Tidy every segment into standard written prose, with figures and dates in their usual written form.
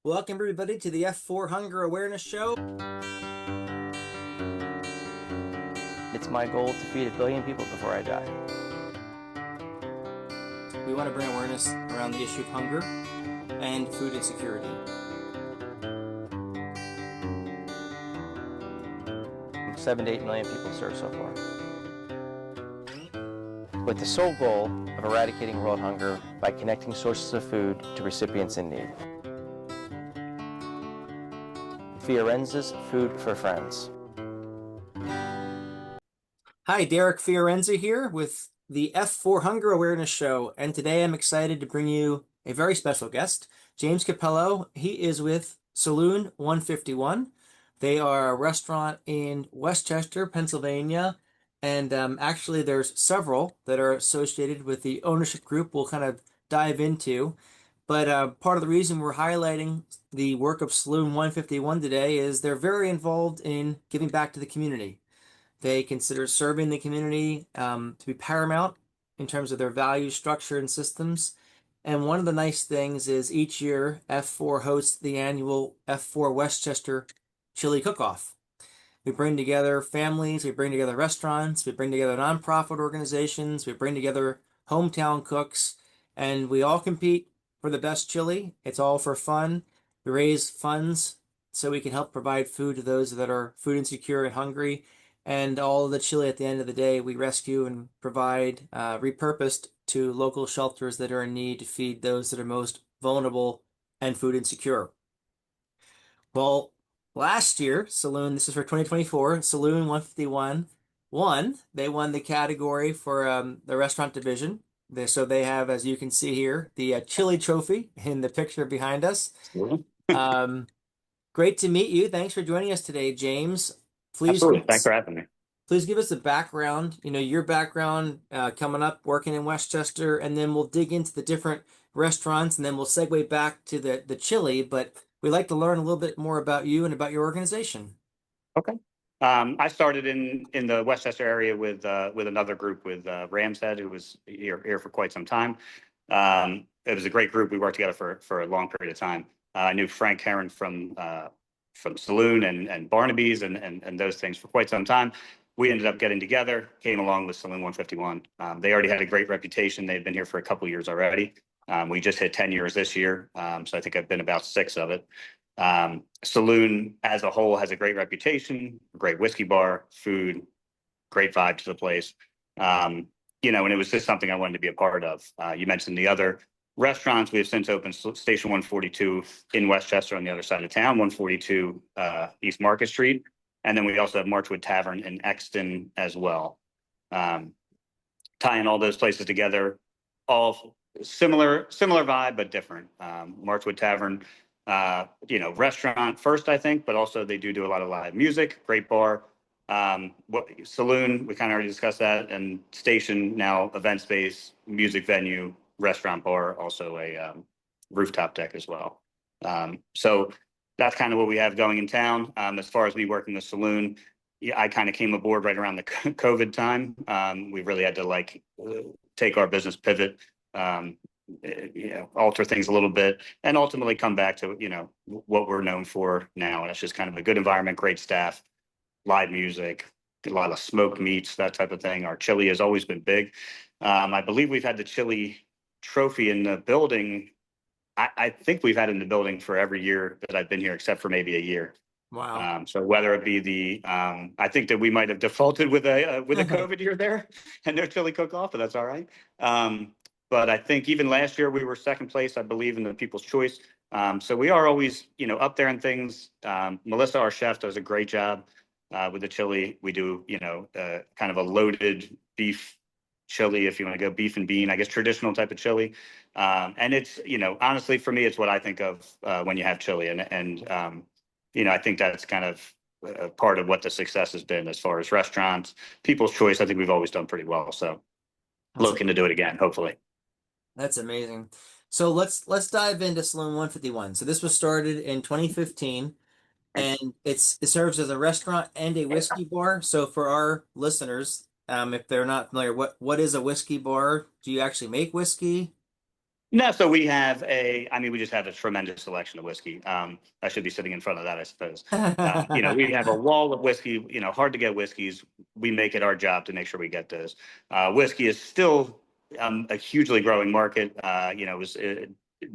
Welcome everybody to the F4 Hunger Awareness Show. It's my goal to feed 1 billion people before I die. We want to bring awareness around the issue of hunger and food insecurity. 7 to 8 million people served so far. With the sole goal of eradicating world hunger by connecting sources of food to recipients in need. Fiorenza's Food for Friends. Hi, Derek Fiorenza here with the F4 Hunger Awareness Show, and today I'm excited to bring you a very special guest, James Cappello. He is with Saloon 151. They are a restaurant in Westchester, Pennsylvania, and actually there's several that are associated with the ownership group we'll kind of dive into. But part of the reason we're highlighting the work of Saloon 151 today is they're very involved in giving back to the community. They consider serving the community to be paramount in terms of their value structure and systems. And one of the nice things is each year F4 hosts the annual F4 Westchester Chili Cook-Off. We bring together families, we bring together restaurants, we bring together nonprofit organizations, we bring together hometown cooks, and we all compete for the best chili. It's all for fun. We raise funds so we can help provide food to those that are food insecure and hungry. And all of the chili at the end of the day, we rescue and provide repurposed to local shelters that are in need to feed those that are most vulnerable and food insecure. Well, last year, Saloon, this is for 2024, Saloon 151 won. They won the category for the restaurant division. So they have, as you can see here, the chili trophy in the picture behind us. Um, Great to meet you. Thanks for joining us today, James. Please Absolutely. Thanks for having me. Please give us a background, your background coming up, working in Westchester, and then we'll dig into the different restaurants, and then we'll segue back to the chili. But we'd like to learn a little bit more about you and about your organization. Okay. I started in the Westchester area with another group with Ramshead, who was here for quite some time. It was a great group. We worked together for a long period of time. I knew Frank Heron from Saloon and Barnaby's and those things for quite some time. We ended up getting together, came along with Saloon 151. They already had a great reputation. They've been here for a couple of years already. We just hit 10 years this year, so I think I've been about 6 of it. Saloon as a whole has a great reputation, great whiskey bar, food, great vibe to the place. And it was just something I wanted to be a part of. You mentioned the other restaurants. We have since opened Station 142 in Westchester on the other side of town, 142 East Market Street. And then we also have Marchwood Tavern in Exton as well. Tying all those places together, all similar vibe, but different. Marchwood Tavern, restaurant first, I think, but also they do a lot of live music, great bar. Saloon, we kind of already discussed that, and Station now event space, music venue, restaurant bar, also a rooftop deck as well. So that's kind of what we have going in town. As far as me working the Saloon, I kind of came aboard right around the COVID time. We really had to take our business pivot, alter things a little bit, and ultimately come back to what we're known for now. And it's just kind of a good environment, great staff, live music, a lot of smoked meats, that type of thing. Our chili has always been big. I believe we've had the chili trophy in the building. I think we've had it in the building for every year that I've been here, except for maybe a year. Wow. So whether it be I think that we might have defaulted with a COVID year there and no chili cook-off, but that's all right. But I think even last year we were second place, I believe, in the People's Choice. So we are always, up there in things. Melissa, our chef, does a great job with the chili. We do, kind of a loaded beef chili, if you want to go beef and bean, I guess traditional type of chili. And it's, honestly, for me, it's what I think of when you have chili. And I think that's kind of part of what the success has been as far as restaurants, People's Choice. I think we've always done pretty well. So looking to do it again, hopefully. That's amazing. So let's dive into Saloon 151. So this was started in 2015, and it serves as a restaurant and a whiskey bar. So for our listeners, if they're not familiar, what is a whiskey bar? Do you actually make whiskey? No, so we have I mean, we just have a tremendous selection of whiskey. I should be sitting in front of that, I suppose. We have a wall of whiskey, hard to get whiskeys. We make it our job to make sure we get those. Whiskey is still a hugely growing market. It was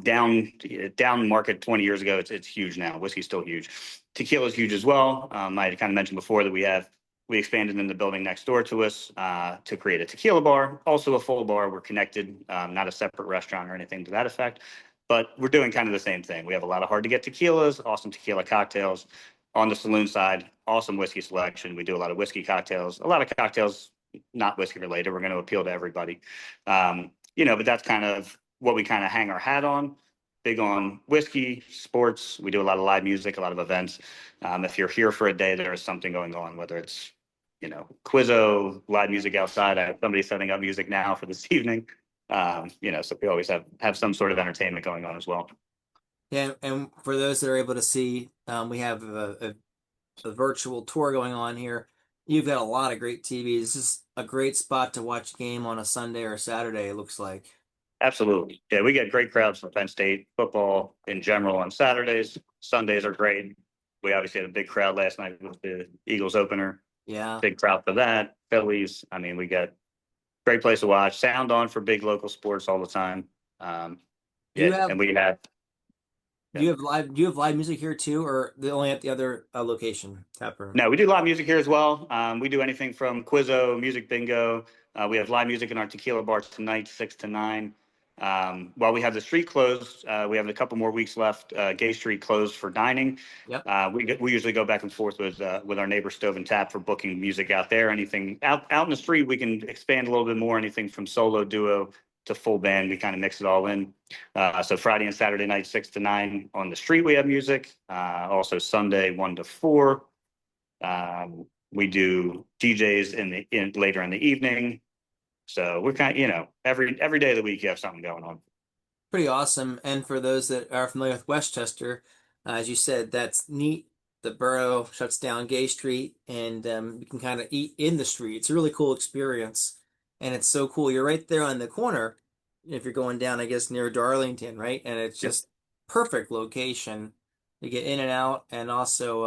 down market 20 years ago. It's huge now. Whiskey's still huge. Tequila is huge as well. I kind of mentioned before that we expanded in the building next door to us to create a tequila bar, also a full bar. We're connected, not a separate restaurant or anything to that effect, but we're doing kind of the same thing. We have a lot of hard to get tequilas, awesome tequila cocktails. On the saloon side, awesome whiskey selection. We do a lot of whiskey cocktails, a lot of cocktails not whiskey related. We're going to appeal to everybody. But that's kind of what we kind of hang our hat on. Big on whiskey, sports. We do a lot of live music, a lot of events. If you're here for a day, there is something going on, whether it's Quizzo, live music outside. I have somebody setting up music now for this evening. So we always have some sort of entertainment going on as well. Yeah, and for those that are able to see, we have a virtual tour going on here. You've got a lot of great TVs. This is a great spot to watch a game on a Sunday or Saturday, it looks like. Absolutely. Yeah, we get great crowds from Penn State football in general on Saturdays. Sundays are great. We obviously had a big crowd last night with the Eagles opener. Yeah. Big crowd for that. Phillies. I mean, we get great place to watch. Sound on for big local sports all the time. Do you And have we have do you have live music here too, or the only at the other location, tap room? No, we do live music here as well. We do anything from Quizzo, music bingo. We have live music in our tequila bar tonight, 6 to 9. While we have the street closed, we have a couple more weeks left. Gay Street closed for dining. Yep. We usually go back and forth with our neighbor Stove and Tap for booking music out there. Anything out in the street, we can expand a little bit more. Anything from solo, duo to full band, we kind of mix it all in. So Friday and Saturday night, 6 to 9 on the street, we have music. Also Sunday, 1 to 4. We do DJs later in the evening. So we're kind of, every day of the week you have something going on. Pretty awesome. And for those that are familiar with Westchester, as you said, that's neat. The borough shuts down Gay Street, and you can kind of eat in the street. It's a really cool experience, and it's so cool. You're right there on the corner if you're going down, I guess, near Darlington, right? And it's Yep. just perfect location to get in and out, and also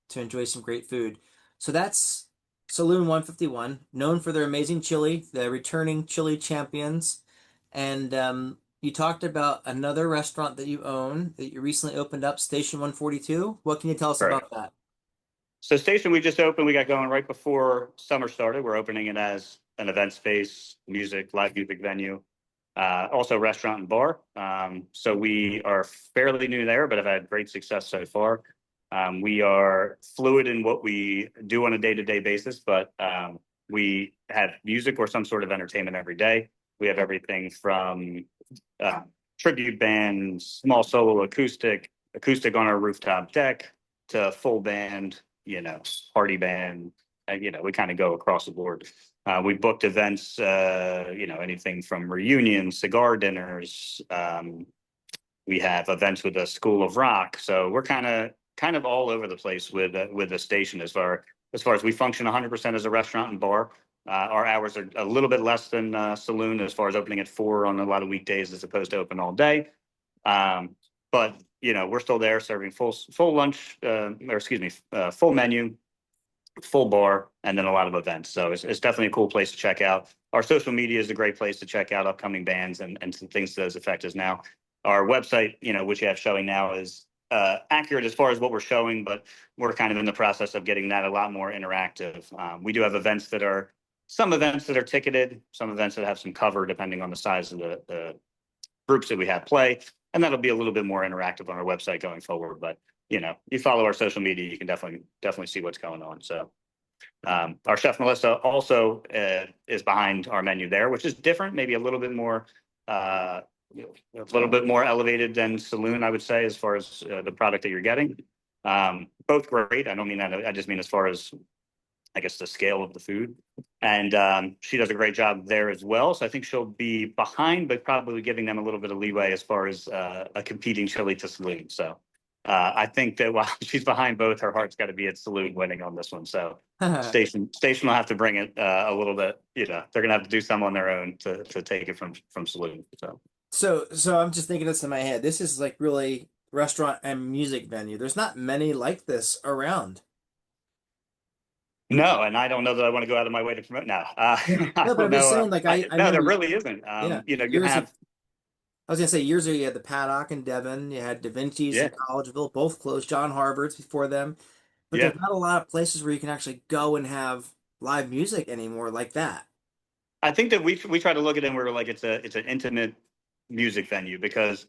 to enjoy some great food. So that's Saloon 151, known for their amazing chili, the returning chili champions. And you talked about another restaurant that you own that you recently opened up, Station 142. What can you tell us Right. about that? So Station, we just opened. We got going right before summer started. We're opening it as an event space, live music venue, also restaurant and bar. So we are fairly new there, but have had great success so far. We are fluid in what we do on a day-to-day basis, but we have music or some sort of entertainment every day. We have everything from tribute bands, small solo acoustic on our rooftop deck, to full band, party band. We kind of go across the board. We booked events, anything from reunions, cigar dinners. We have events with the School of Rock. So we're kind of all over the place with the station as far as we function 100% as a restaurant and bar. Our hours are a little bit less than Saloon as far as opening at 4 on a lot of weekdays as opposed to open all day. But we're still there serving full lunch, or excuse me, full menu, full bar, and then a lot of events. So it's definitely a cool place to check out. Our social media is a great place to check out upcoming bands and some things to those effect as now. Our website, which you have showing now, is accurate as far as what we're showing, but we're kind of in the process of getting that a lot more interactive. We do have some events that are ticketed, some events that have some cover depending on the size of the groups that we have play. And that'll be a little bit more interactive on our website going forward. But, you follow our social media, you can definitely see what's going on. So our chef Melissa also is behind our menu there, which is different, maybe a little bit more elevated than Saloon, I would say, as far as the product that you're getting. Both great. I don't mean that. I just mean as far as, I guess, the scale of the food. And she does a great job there as well. So I think she'll be behind, but probably giving them a little bit of leeway as far as a competing chili to Saloon. So I think that while she's behind both, her heart's got to be at Saloon winning on this one. So Station will have to bring it a little bit. They're going to have to do some on their own to take it from Saloon. So So I'm just thinking this in my head. This is like really restaurant and music venue. There's not many like this around. No, and I don't know that I want to go out of my way to promote now. Yeah. I No, but don't I'm just know. saying, like I No, there remember, really isn't. yeah, You years ago. have, I was gonna say years ago you had the Paddock in Devon, you had Da Vinci's in yeah, Collegeville, both closed. John Harvard's before them, but yeah. there's not a lot of places where you can actually go and have live music anymore like that. I think that we try to look at it and we're like it's an intimate music venue because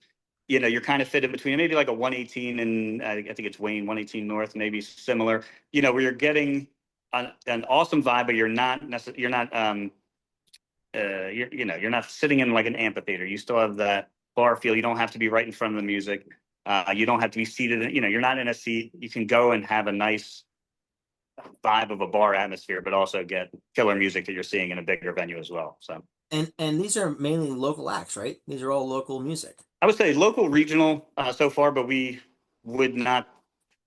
you're kind of fit in between maybe like a 118 and I think it's Wayne 118 North, maybe similar. Where you're getting an awesome vibe, but you're not you're not sitting in like an amphitheater. You still have that bar feel. You don't have to be right in front of the music. You don't have to be seated. You're not in a seat. You can go and have a nice vibe of a bar atmosphere, but also get killer music that you're seeing in a bigger venue as well. So And these are mainly local acts, right? These are all local music. I would say local, regional so far, but we would not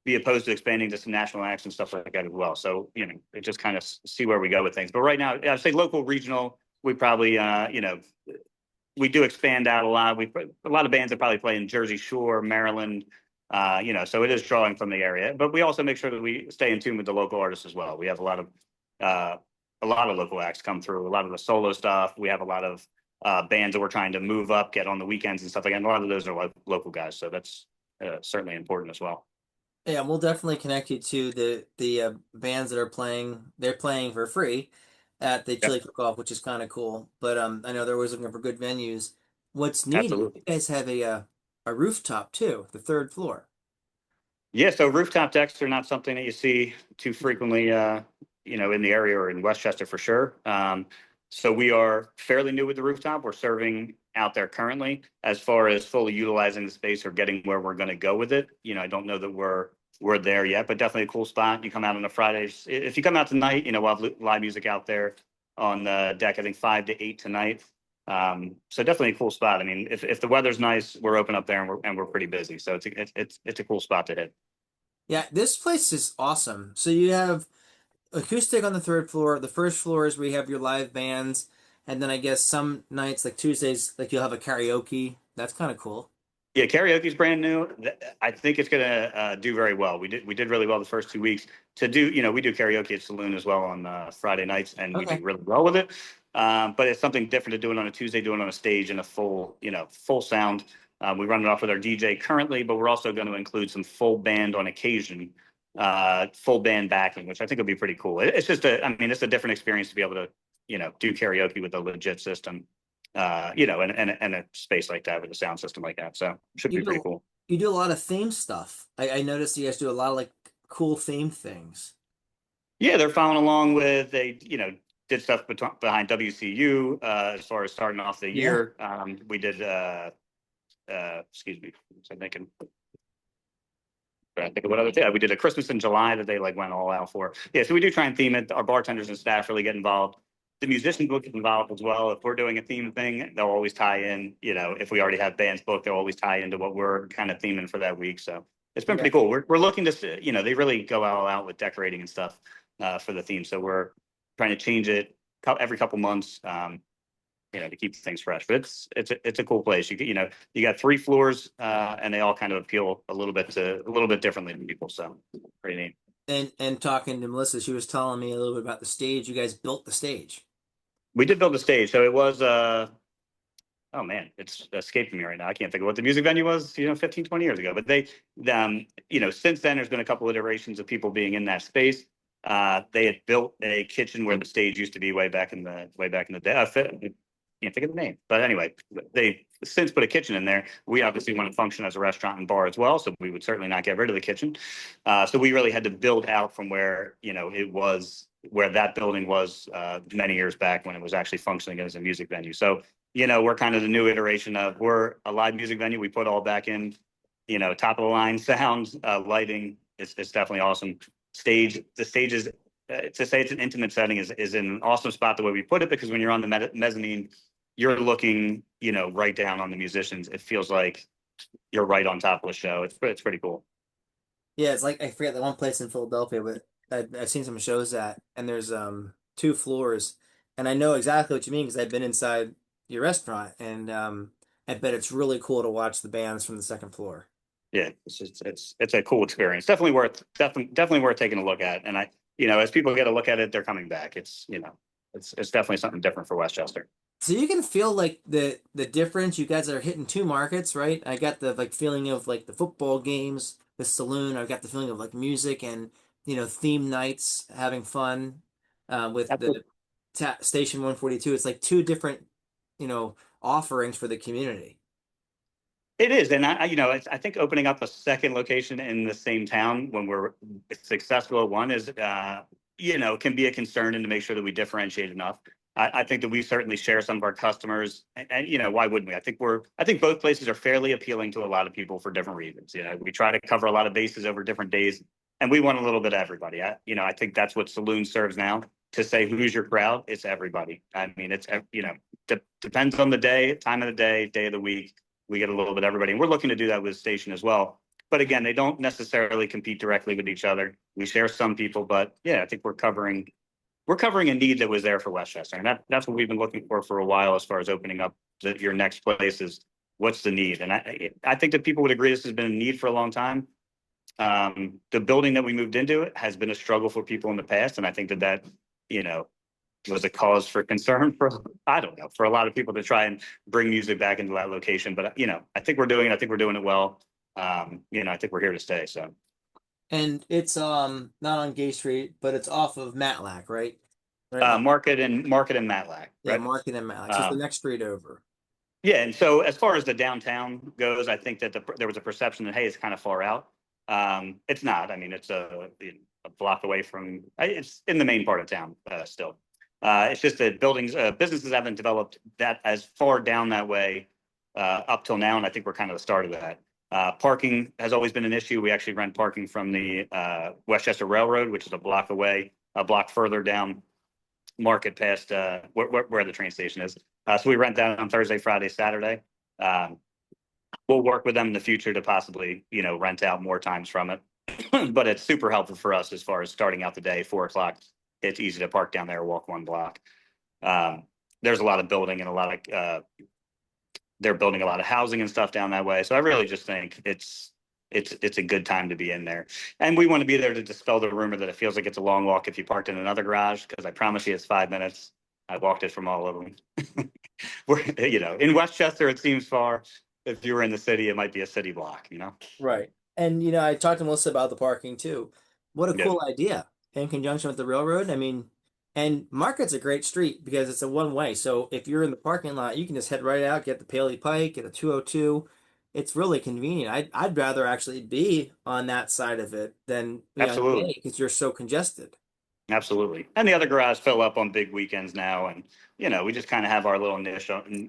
be opposed to expanding to some national acts and stuff like that as well. So, it just kind of see where we go with things. But right now, I'd say local, regional, we probably, we do expand out a lot. A lot of bands that probably play in Jersey Shore, Maryland, so it is drawing from the area. But we also make sure that we stay in tune with the local artists as well. We have uh, a lot of local acts come through. A lot of the solo stuff. We have a lot of bands that we're trying to move up, get on the weekends and stuff like that. And a lot of those are local guys, so that's certainly important as well. Yeah, we'll definitely connect you to the bands that are playing. They're playing for free at the Yep, Chili Cook-Off, which is kind of cool. But I know they're always looking for good venues. What's neat is you absolutely. guys have a rooftop too, the third floor. Yeah, so rooftop decks are not something that you see too frequently, in the area or in Westchester for sure. So we are fairly new with the rooftop. We're serving out there currently. As far as fully utilizing the space or getting where we're going to go with it, I don't know that we're there yet, but definitely a cool spot. You come out on a Friday. If you come out tonight, we'll have live music out there on the deck. I think 5 to 8 tonight. So definitely a cool spot. I mean, if the weather's nice, we're open up there and we're pretty busy. So it's a cool spot to hit. Yeah, this place is awesome. So you have acoustic on the third floor. The first floor is where you have your live bands, and then I guess some nights, like Tuesdays, like you'll have a karaoke. That's kind of cool. Yeah, karaoke's brand new. I think it's gonna do very well. We did really well the first 2 weeks. We do karaoke at Saloon as well on Friday nights, and we do Okay. really well with it. But it's something different to do it on a Tuesday, doing it on a stage in a full sound. We run it off with our DJ currently, but we're also going to include some full band on occasion, full band backing, which I think will be pretty cool. I mean, it's a different experience to be able to, do karaoke with a legit system and a space like that with a sound system like that. So it should You be pretty do cool. you do a lot of theme stuff. I noticed you guys do a lot of like cool theme things. Yeah, they're following along with did stuff behind WCU as far as starting off the Yeah. year. We did excuse me, I'm thinking what other thing we did a Christmas in July that they like went all out for. Yeah, so we do try and theme it. Our bartenders and staff really get involved. The musicians will get involved as well. If we're doing a theme thing, they'll always tie in. If we already have bands booked, they'll always tie into what we're kind of theming for that week. So it's been Yeah. pretty cool. We're looking to, they really go all out with decorating and stuff for the theme. So we're trying to change it every couple months. To keep things fresh. But it's a cool place. You got 3 floors, and they all kind of appeal a little bit differently to people. So pretty neat. And talking to Melissa, she was telling me a little bit about the stage. You guys built the stage. We did build a stage, so it was oh man, it's escaping me right now. I can't think of what the music venue was, 15, 20 years ago. But since then, there's been a couple of iterations of people being in that space. They had built a kitchen where the stage used to be way back in the day. Can't think of the name, but anyway, they since put a kitchen in there. We obviously want to function as a restaurant and bar as well, so we would certainly not get rid of the kitchen. So we really had to build out from where it was where that building was many years back when it was actually functioning as a music venue. So we're kind of the new iteration of we're a live music venue. We put all back in, top of the line sound, lighting. It's definitely awesome. The stage is to say it's an intimate setting is an awesome spot the way we put it because when you're on the mezzanine, you're looking, right down on the musicians. It feels like you're right on top of the show. It's pretty cool. Yeah, it's like I forget that one place in Philadelphia, but I've seen some shows at, and there's 2 floors, and I know exactly what you mean because I've been inside your restaurant, and I bet it's really cool to watch the bands from the second floor. Yeah, it's a cool experience. Definitely worth taking a look at. And as people get a look at it, they're coming back. It's definitely something different for Westchester. So you can feel like the difference. You guys are hitting two markets, right? I got the like feeling of like the football games, the saloon. I got the feeling of like music and theme nights, having fun with the ta Station 142. It's like two different offerings for the community. It is, and I think opening up a second location in the same town when we're successful at one is, can be a concern, and to make sure that we differentiate enough. I think that we certainly share some of our customers, and why wouldn't we? I think both places are fairly appealing to a lot of people for different reasons. We try to cover a lot of bases over different days, and we want a little bit of everybody. I think that's what Saloon serves now. To say who's your crowd, it's everybody. I mean, it's depends on the day, time of the day of the week. We get a little bit of everybody. And we're looking to do that with Station as well. But again, they don't necessarily compete directly with each other. We share some people, but yeah, I think we're covering a need that was there for Westchester. And that's what we've been looking for a while as far as opening up your next place is what's the need. And I think that people would agree this has been a need for a long time. The building that we moved into it has been a struggle for people in the past. And I think that, you know, was a cause for concern for, I don't know, for a lot of people to try and bring music back into that location. But I think we're doing it well. I think we're here to stay. So And it's not on Gay Street, but it's off of Matlack, right? Right. Market and Matlack, Yeah, right? Market and Matlack. So it's the Um, next street over. yeah, and so as far as the downtown goes, I think that there was a perception that, hey, it's kind of far out. It's not. I mean, it's a block away from. It's in the main part of town still. It's just that businesses haven't developed that as far down that way up till now, and I think we're kind of the start of that. Parking has always been an issue. We actually rent parking from the Westchester Railroad, which is a block away, a block further down Market past where the train station is. So we rent that on Thursday, Friday, Saturday. Um, we'll work with them in the future to possibly, rent out more times from it. But it's super helpful for us as far as starting out the day, 4 o'clock. It's easy to park down there, walk one block. Um, there's a lot of building and they're building a lot of housing and stuff down that way. So I really just think it's a good time to be in there. And we want to be there to dispel the rumor that it feels like it's a long walk if you parked in another garage, because I promise you it's 5 minutes. I walked it from all of them. In Westchester, it seems far. If you were in the city, it might be a city block. Right. And I talked to Melissa about the parking too. What a Yeah, cool idea in conjunction with the railroad. I mean, and Market's a great street because it's a one way. So if you're in the parking lot, you can just head right out, get the Paley Pike, get a 202. It's really convenient. I'd rather actually be on that side of it than be on absolutely. Gay because you're so congested. Absolutely. And the other garage fill up on big weekends now. And, we just kind of have our little niche on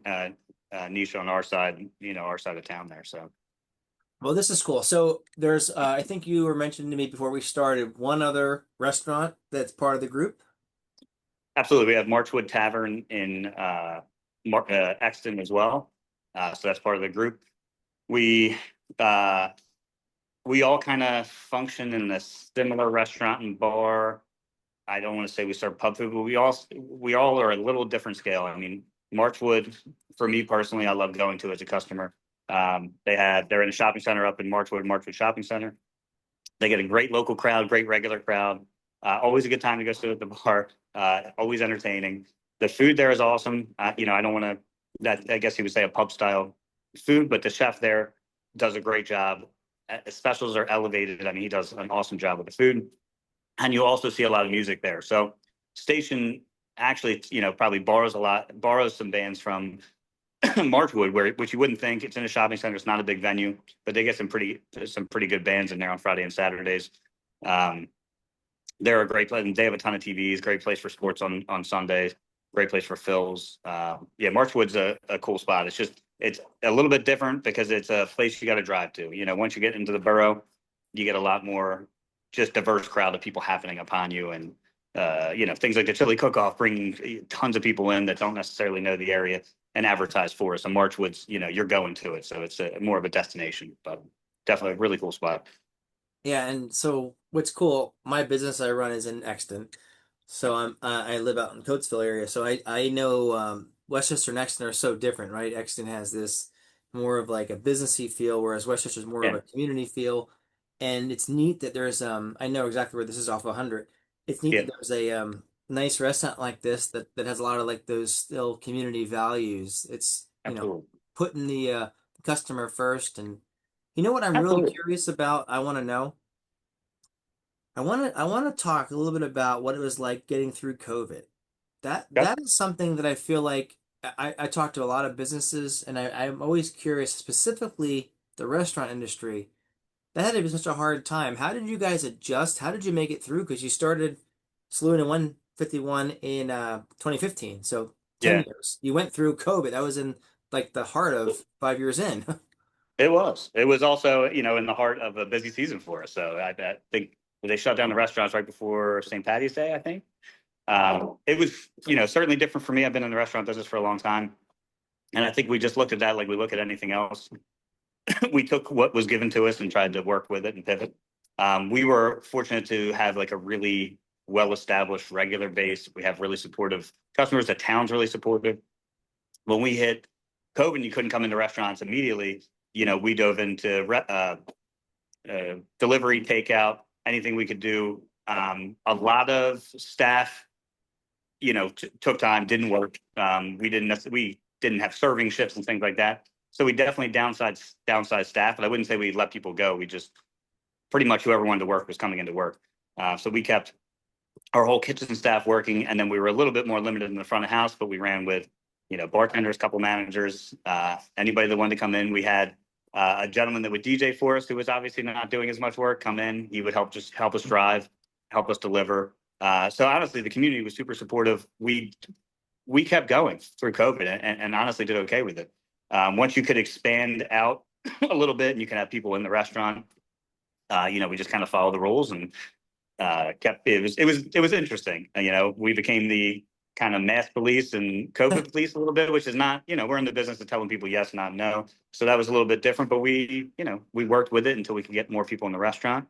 our side of town there. So Well, this is cool. So there's, I think you were mentioning to me before we started, one other restaurant that's part of the group. absolutely. We have Marchwood Tavern in Exton as well. So that's part of the group. We, uh, we all kind of function in a similar restaurant and bar. I don't want to say we serve pub food, but we all are a little different scale. I mean, Marchwood, for me personally, I love going to as a customer. They're in a shopping center up in Marchwood Shopping Center. They get a great local crowd, great regular crowd. Always a good time to go sit at the bar. Always entertaining. The food there is awesome. I don't want to. That I guess you would say a pub style food, but the chef there does a great job. Specials are elevated. I mean, he does an awesome job with the food, and you also see a lot of music there. So Station actually, probably borrows some bands from Marchwood, which you wouldn't think. It's in a shopping center. It's not a big venue, but they get some pretty good bands in there on Friday and Saturdays. Um, they're a great place. And they have a ton of TVs. Great place for sports on Sundays. Great place for fills. Yeah, Marchwood's a cool spot. It's a little bit different because it's a place you got to drive to. Once you get into the borough, you get a lot more just diverse crowd of people happening upon you, and things like the chili cook-off bringing tons of people in that don't necessarily know the area and advertise for us. And Marchwood's, you're going to it, so it's more of a destination, but definitely a really cool spot. Yeah, and so what's cool, my business I run is in Exton. So I live out in Coatesville area. So I know Westchester and Exton are so different, right? Exton has this more of like a businessy feel, whereas Westchester's more of Yeah, a community feel. And it's neat that there's I know exactly where this is off 100. It's neat yeah, that there's a nice restaurant like this that has a lot of like those still community values. It's, absolutely, putting the customer first. And you know what I'm really absolutely. curious about? I want to know. I want to talk a little bit about what it was like getting through COVID. Yep. That is something that I feel like I talk to a lot of businesses, and I'm always curious, specifically the restaurant industry. That had to be such a hard time. How did you guys adjust? How did you make it through? Because you started Saloon in 151 in 2015, so 10 Yeah, years. You went through COVID. That was in like the heart of 5 years in. it was. It was also, in the heart of a busy season for us. So I think they shut down the restaurants right before St. Patty's Day, I think. It was, certainly different for me. I've been in the restaurant business for a long time. And I think we just looked at that like we look at anything else. We took what was given to us and tried to work with it and pivot. We were fortunate to have like a really well-established regular base. We have really supportive customers. The town's really supportive. When we hit COVID, and you couldn't come into restaurants immediately. We dove into delivery, takeout, anything we could do. A lot of staff, took time, didn't work. We didn't have serving shifts and things like that. So we definitely downsized staff, but I wouldn't say we let people go. We just pretty much whoever wanted to work was coming into work. So we kept our whole kitchen staff working, and then we were a little bit more limited in the front of house, but we ran with, bartenders, couple managers, anybody that wanted to come in. We had a gentleman that would DJ for us who was obviously not doing as much work come in. He would help us drive, help us deliver. So honestly, the community was super supportive. We kept going through COVID and honestly did okay with it. Once you could expand out a little bit and you can have people in the restaurant, we just kind of follow the rules and kept it was interesting. We became the kind of mask police and COVID police a little bit, which is not, we're in the business of telling people yes, not no. So that was a little bit different, but we worked with it until we could get more people in the restaurant.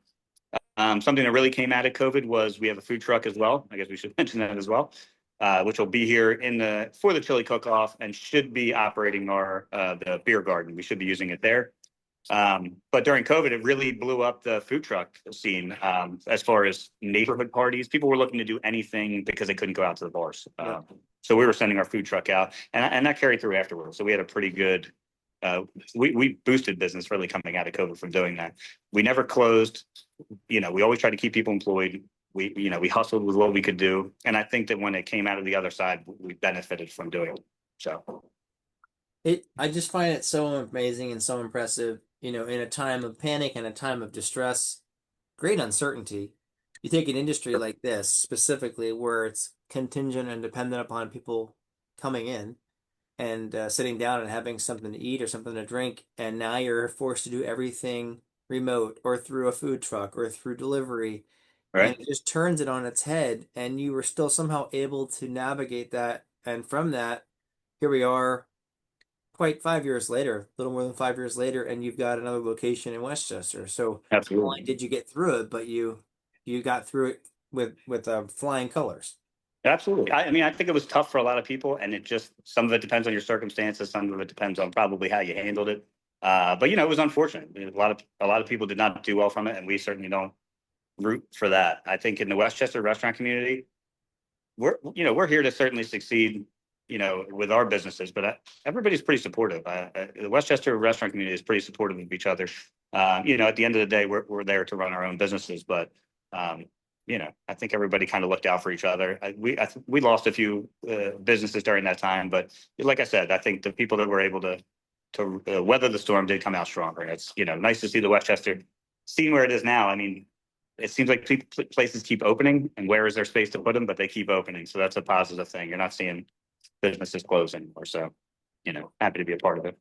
Something that really came out of COVID was we have a food truck as well. I guess we should mention that as well, which will be here for the chili cook-off and should be operating the beer garden. We should be using it there. But during COVID, it really blew up the food truck scene as far as neighborhood parties. People were looking to do anything because they couldn't go out to the bars. Yep. So we were sending our food truck out, and that carried through afterwards. So we had a pretty good. We boosted business really coming out of COVID from doing that. We never closed. We always tried to keep people employed. We hustled with what we could do, and I think that when it came out of the other side, we benefited from doing it. So I just find it so amazing and so impressive, in a time of panic and a time of distress, great uncertainty. You take an industry like this specifically where it's contingent and dependent upon people coming in and sitting down and having something to eat or something to drink, and now you're forced to do everything remote or through a food truck or through delivery, and right, it just turns it on its head, and you were still somehow able to navigate that. And from that, here we are quite 5 years later, a little more than 5 years later, and you've got another location in Westchester. So not only absolutely. did you get through it, but you got through it with flying colors. Absolutely. I mean, I think it was tough for a lot of people, and some of it depends on your circumstances. Some of it depends on probably how you handled it. But it was unfortunate. A lot of people did not do well from it, and we certainly don't root for that. I think in the Westchester restaurant community, we're here to certainly succeed, with our businesses, but everybody's pretty supportive. The Westchester restaurant community is pretty supportive of each other. At the end of the day, we're there to run our own businesses, but um, I think everybody kind of looked out for each other. We lost a few businesses during that time, but like I said, I think the people that were able to weather the storm did come out stronger. It's nice to see the Westchester scene where it is now. I mean, it seems like places keep opening, and where is there space to put them? But they keep opening, so that's a positive thing. You're not seeing businesses close anymore. So, happy to be a part of it.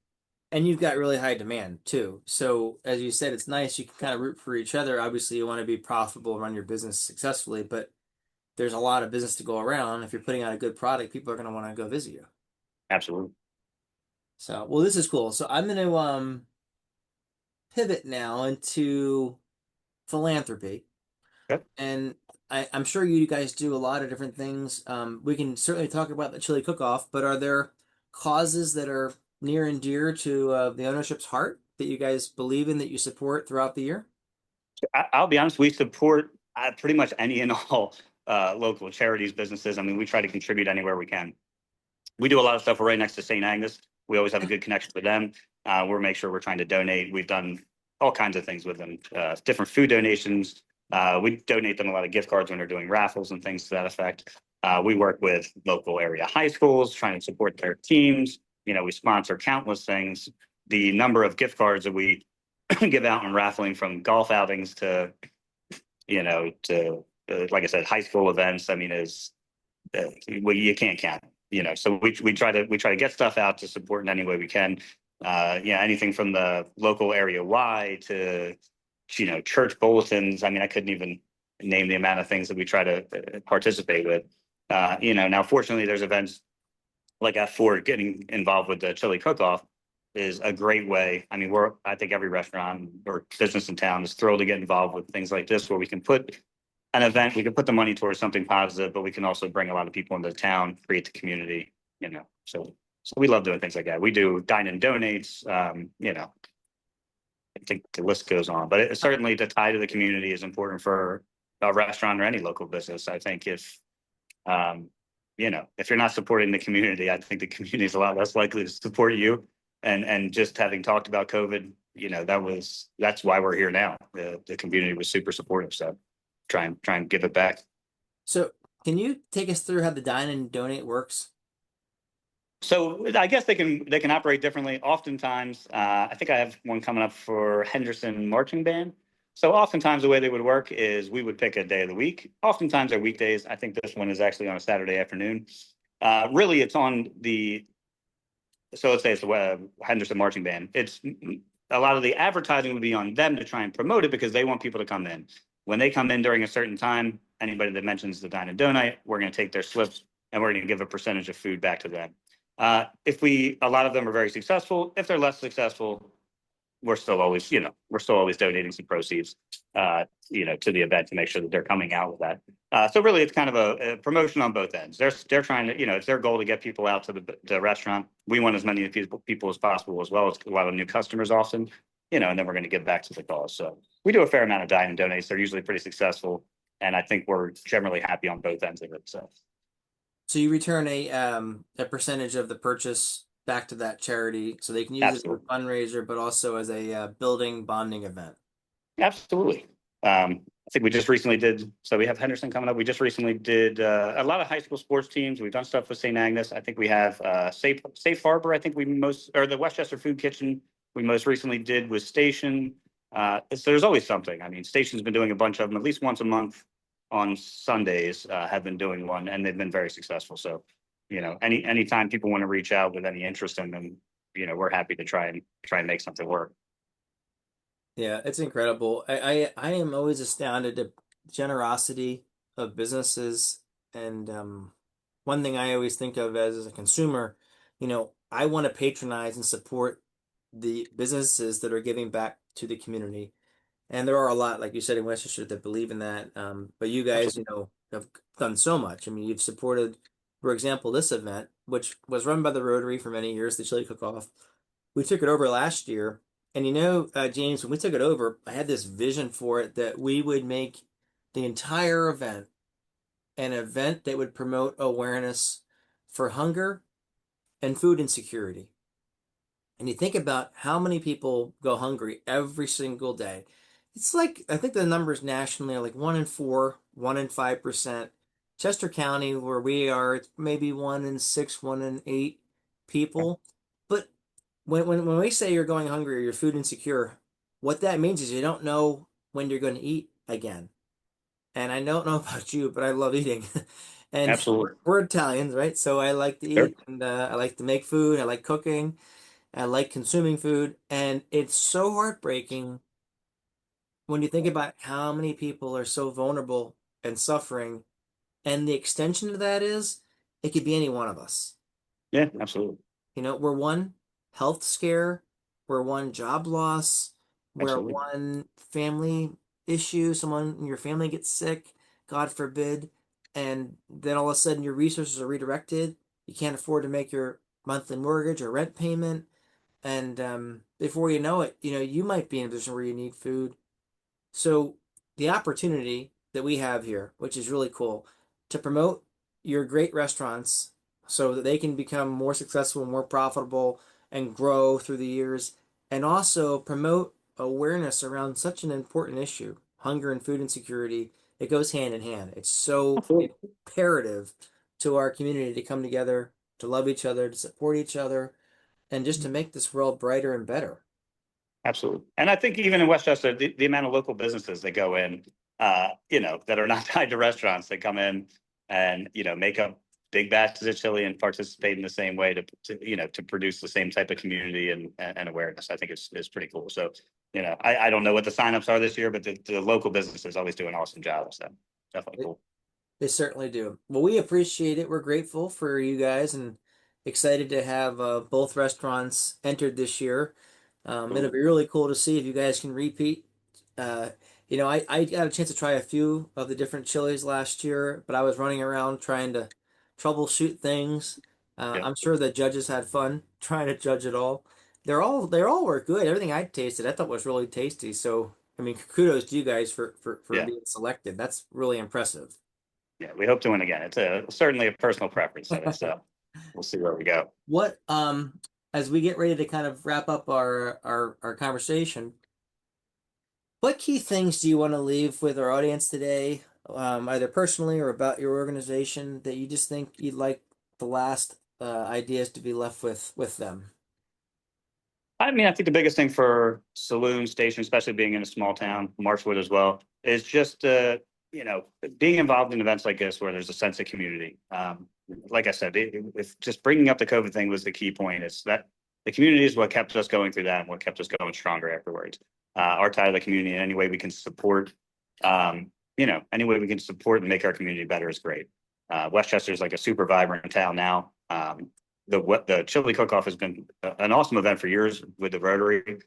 And you've got really high demand too. So as you said, it's nice. You can kind of root for each other. Obviously, you want to be profitable, run your business successfully, but there's a lot of business to go around. If you're putting out a good product, people are going to want to go visit you. Absolutely. So, well, this is cool. So I'm going to pivot now into philanthropy. Okay. And I'm sure you guys do a lot of different things. We can certainly talk about the chili cook-off, but are there causes that are near and dear to the ownership's heart that you guys believe in, that you support throughout the year? I'll be honest, we support pretty much any and all local charities, businesses. I mean, we try to contribute anywhere we can. We do a lot of stuff. We're right next to St. Agnes. We always have a good connection with them. We'll make sure we're trying to donate. We've done all kinds of things with them, different food donations. We donate them a lot of gift cards when they're doing raffles and things to that effect. We work with local area high schools, trying to support their teams. We sponsor countless things. The number of gift cards that we give out and raffling, from golf outings to, like I said, high school events. I mean, is well, you can't count. So we try to get stuff out to support in any way we can. Yeah, anything from the local area Y to church bulletins. I mean, I couldn't even name the amount of things that we try to participate with. Now fortunately, there's events like F4. Getting involved with the chili cook-off is a great way. I mean, I think every restaurant or business in town is thrilled to get involved with things like this, where we can put an event, we can put the money towards something positive, but we can also bring a lot of people into town, create the community. So we love doing things like that. We do dine and donates. I think the list goes on, but certainly the tie to the community is important for a restaurant or any local business. I think um, if you're not supporting the community, I think the community is a lot less likely to support you. And just having talked about COVID, that's why we're here now. The community was super supportive, so try and give it back. So, can you take us through how the dine and donate works? So I guess they can operate differently. Oftentimes, I think I have one coming up for Henderson Marching Band. So oftentimes the way they would work is we would pick a day of the week. Oftentimes they're weekdays. I think this one is actually on a Saturday afternoon. Really, it's on the so let's say it's the Henderson Marching Band. It's a lot of the advertising would be on them to try and promote it, because they want people to come in. When they come in during a certain time, anybody that mentions the dine and donate, we're going to take their slips and we're going to give a percentage of food back to them. A lot of them are very successful. If they're less successful, we're still always donating some proceeds, to the event to make sure that they're coming out with that. So really, it's kind of a promotion on both ends. They're trying to, it's their goal to get people out to the restaurant. We want as many people as possible, as well as a lot of new customers often, and then we're going to give back to the cause. So we do a fair amount of dine and donates. They're usually pretty successful, and I think we're generally happy on both ends of it. So So you return a percentage of the purchase back to that charity, so they can use it as a absolutely. fundraiser, but also as a building bonding event. Absolutely. I think we just recently did. So we have Henderson coming up. We just recently did a lot of high school sports teams. We've done stuff with St. Agnes. I think we have Safe Harbor. I think or the Westchester Food Kitchen. We most recently did with Station. So there's always something. I mean, Station's been doing a bunch of them, at least once a month on Sundays. Have been doing one, and they've been very successful. So, anytime people want to reach out with any interest in them, we're happy to try and make something work. Yeah, it's incredible. I am always astounded at the generosity of businesses. And one thing I always think of as a consumer, I want to patronize and support the businesses that are giving back to the community. And there are a lot, like you said, in Westchester that believe in that. But you guys, Absolutely. have done so much. I mean, you've supported, for example, this event, which was run by the Rotary for many years, the Chili Cook-Off. We took it over last year. And James, when we took it over, I had this vision for it that we would make the entire event an event that would promote awareness for hunger and food insecurity. And you think about how many people go hungry every single day. It's like, I think the numbers nationally are like 1 in 4, 1 in 5%. Chester County, where we are, it's maybe 1 in 6, 1 in 8 people. But when we say you're going hungry or you're food insecure, what that means is you don't know when you're going to eat again. And I don't know about you, but I love eating. And Absolutely. we're Italians, right? So I like to Sure. eat, and I like to make food. I like cooking. I like consuming food, and it's so heartbreaking when you think about how many people are so vulnerable and suffering. And the extension of that is it could be any one of us. Yeah, absolutely. We're one health scare, we're one job loss, we're Absolutely. one family issue, someone in your family gets sick, God forbid, and then all of a sudden your resources are redirected. You can't afford to make your monthly mortgage or rent payment. And before you know it, you might be in a position where you need food. So the opportunity that we have here, which is really cool, to promote your great restaurants so that they can become more successful, more profitable, and grow through the years, and also promote awareness around such an important issue, hunger and food insecurity. It goes hand in hand. It's so Absolutely. imperative to our community to come together, to love each other, to support each other, and just to make this world brighter and better. Absolutely. And I think even in Westchester, the amount of local businesses that go in, that are not tied to restaurants that come in and, make up big batches of chili and participate in the same way to produce the same type of community and awareness. I think it's pretty cool. So, I don't know what the signups are this year, but the local businesses always do an awesome job. So definitely cool. They certainly do. Well, we appreciate it. We're grateful for you guys and excited to have both restaurants entered this year. It'll be really cool to see if you guys can repeat. Uh, I got a chance to try a few of the different chilies last year, but I was running around trying to troubleshoot things. Yeah. I'm sure the judges had fun trying to judge it all. They all were good. Everything I tasted, I thought was really tasty. So, I mean, kudos to you guys for Yeah. being selected. That's really impressive. Yeah. We hope to win again. It's certainly a personal preference. So we'll see where we go. What as we get ready to kind of wrap up our conversation, what key things do you want to leave with our audience today, either personally or about your organization that you just think you'd like the last ideas to be left with them? I mean, I think the biggest thing for Saloon Station, especially being in a small town, Marshwood as well, is just you know being involved in events like this where there's a sense of community. Like I said, if just bringing up the COVID thing was the key point, it's that the community is what kept us going through that and what kept us going stronger afterwards. Our tie to the community in any way we can support, any way we can support and make our community better is great. Westchester is like a super vibrant town now. The chili cook-off has been an awesome event for years with the Rotary.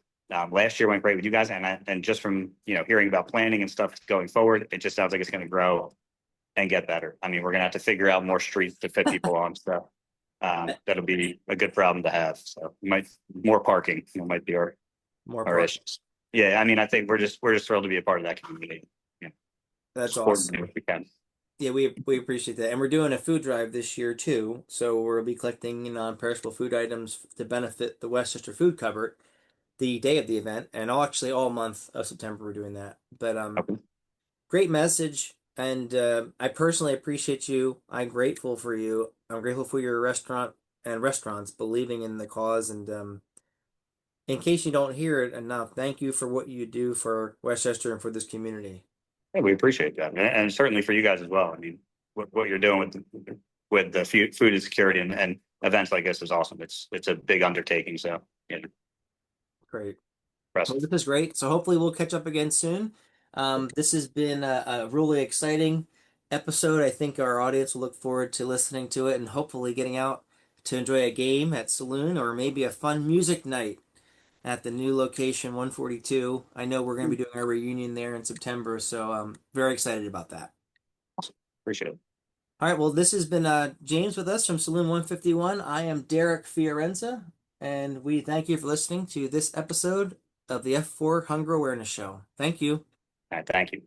Last year went great with you guys, and just from hearing about planning and stuff going forward, it just sounds like it's going to grow and get better. I mean, we're going to have to figure out more streets to fit people on. So that'll be a good problem to have. So more parking, might be More our part. issues. Yeah, I mean, I think we're just thrilled to be a part of that community. Yeah, That's supporting awesome. if we can. Yeah, we appreciate that, and we're doing a food drive this year too. So we'll be collecting non-perishable food items to benefit the Westchester Food Cupboard the day of the event, and all month of September we're doing that. But Okay. great message, and I personally appreciate you. I'm grateful for you. I'm grateful for your restaurant and restaurants believing in the cause. And in case you don't hear it enough, thank you for what you do for Westchester and for this community. Yeah, we appreciate that, and certainly for you guys as well. I mean, what you're doing with the food insecurity and events like this is awesome. It's a big undertaking, so yeah, Great. Well, impressive. this is great. So hopefully we'll catch up again soon. This has been a really exciting episode. I think our audience will look forward to listening to it and hopefully getting out to enjoy a game at Saloon or maybe a fun music night at the new location 142. I know we're going to be doing our reunion there in September, so I'm very excited about that. Awesome. Appreciate it. All right, well, this has been James with us from Saloon 151. I am Derek Fiorenza, and we thank you for listening to this episode of the F4 Hunger Awareness Show. Thank you. All right, thank you.